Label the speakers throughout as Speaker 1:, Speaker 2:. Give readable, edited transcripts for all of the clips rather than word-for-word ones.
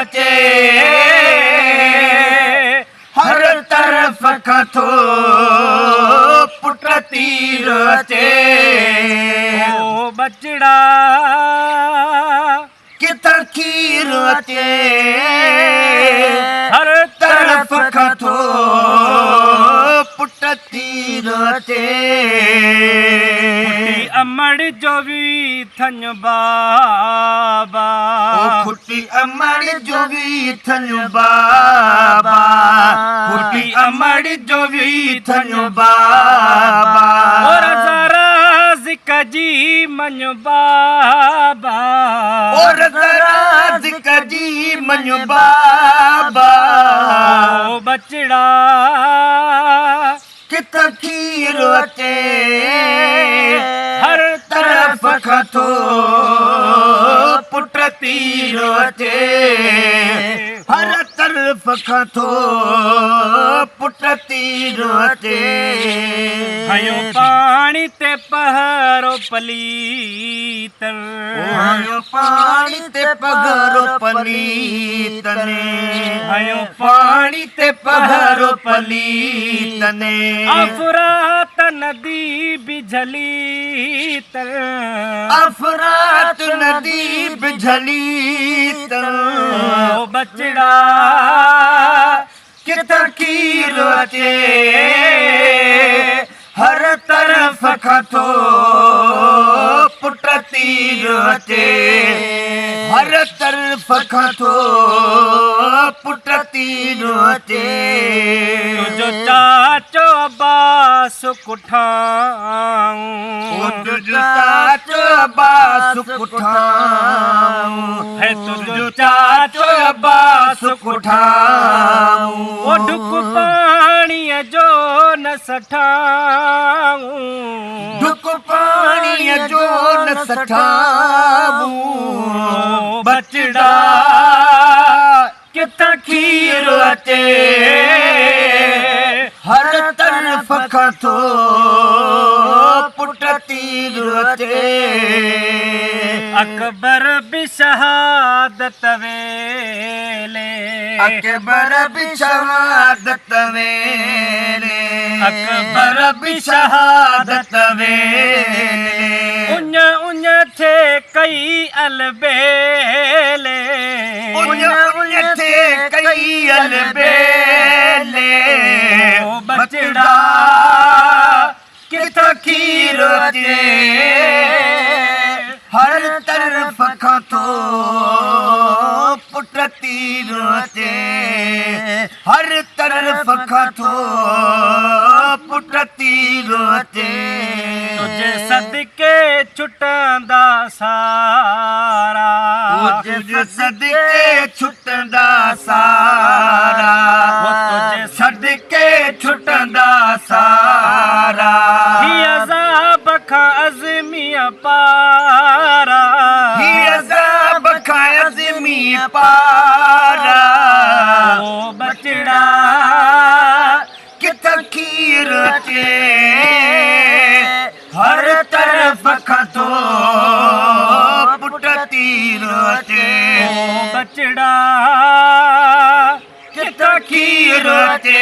Speaker 1: अचे हर तरफ़ खां थो पुट तीर अचे
Speaker 2: ओ बचड़ा
Speaker 1: किथां खीर अचे
Speaker 2: हर
Speaker 1: तरफ़ खां थो पुट तीर अचे
Speaker 2: अमड़ जो भी थन बाबा
Speaker 1: खुटी अमड़ जो भी थन बाबा खुटी अमड़ जो भी थन बाबा
Speaker 2: और ज़रा ज़िक्र जी मन बाबा
Speaker 1: और ज़रा ज़िक्र जी मन बाबा
Speaker 2: ओ बचड़ा
Speaker 1: किथां खीर अचे
Speaker 2: हर
Speaker 1: तरफ़ खां थो पुट तीर अचे हर तरफ़ खां थो पुट तीर अचे
Speaker 2: हयो पानी ते पहरो पलीतन
Speaker 1: हयो पानी ते पघरो पलीतने
Speaker 2: हयो
Speaker 1: पानी ते पघरो पलीतने
Speaker 2: अफरात नदी बिझली तर
Speaker 1: अफरात नदी बिझली तर
Speaker 2: ओ बचड़ा
Speaker 1: किथां खीर अचे हर तरफ़ खां थो पुट तीर अचे हर तरफ़ खां थो पुट तीर अचे
Speaker 2: तुझो चाचो अब्बास कुठाऊं
Speaker 1: तुझो चाचो अब्बास कुठाऊं
Speaker 2: है तुझो
Speaker 1: चाचो अब्बास कुठाऊं
Speaker 2: ओ ढुक पाणीअ जो न सठाऊं
Speaker 1: ढुक पाणीअ जो न सठाऊं बचड़ा किथां खीर अचे हर तरफ़ खां थो पुट तीर अचे
Speaker 2: अकबर भी शहादत वेले
Speaker 1: अकबर भी शहादत वेले
Speaker 2: अकबर
Speaker 1: भी शहादत वेले
Speaker 2: उञ उञ थे कई अलबेले
Speaker 1: उञ उञ थे कई अलबेले
Speaker 2: ओ बचड़ा
Speaker 1: किथां खीर अचे हर तरफ़ खां थो पुट तीर अचे हर तरफ़ खां थो पुट तीर अचे
Speaker 2: तुझे सदके छुटंदा सारा
Speaker 1: तुझे सदके छुटंदा सारा
Speaker 2: तुझे
Speaker 1: सदके छुटंदा सारा
Speaker 2: ही अज़ाब खां अज़मी पारा
Speaker 1: ही अज़ाब खां अज़मी पारा
Speaker 2: ओ बचड़ा
Speaker 1: किथां खीर अचे हर तरफ़ खां थो पुट तीर अचे
Speaker 2: ओ बचड़ा
Speaker 1: किथां खीर अचे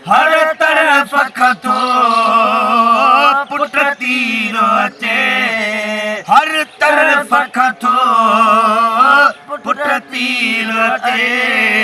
Speaker 1: हर तरफ़ खां थो पुट तीर अचे हर तरफ़ खां थो पुट तीर अचे